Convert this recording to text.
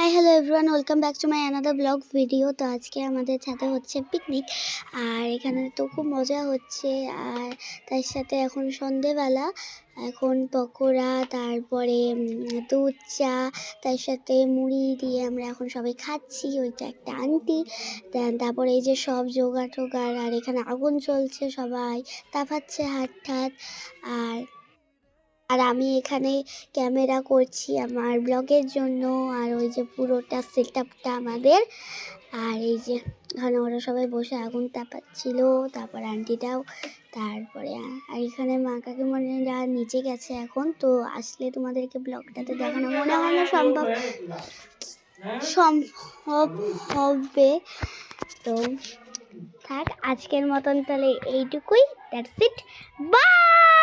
Hi hello everyone, welcome back to my another blog video. তো আজকে আমাদের সাথে হচ্ছে পিকনিক, আর এখানে তো খুব মজা হচ্ছে। আর তার সাথে এখন সন্ধেবেলা, এখন পকোড়া, তারপরে দুধ চা, তার সাথে মুড়ি দিয়ে আমরা এখন সবাই খাচ্ছি। ওইটা একটা আন্টি, তারপরে এই যে সব জোগাড় টোগাড়, আর এখানে আগুন চলছে, সবাই তাপাচ্ছে হাত ঠাত। আর আর আমি এখানে ক্যামেরা করছি আমার ব্লগের জন্য। আর ওই যে পুরোটা সেট আপটা আমাদের। আর এই যে এখানে ওরা সবাই বসে আগুন তাপাচ্ছিল, তারপর আন্টিটাও। তারপরে আর এখানে মা কাকিমারা নিচে গেছে এখন, তো আসলে তোমাদেরকে ব্লগটাতে দেখানো মনে হয় না সম্ভব হবে। তো থাক, আজকের মতন তাহলে এইটুকুই। That's it, by.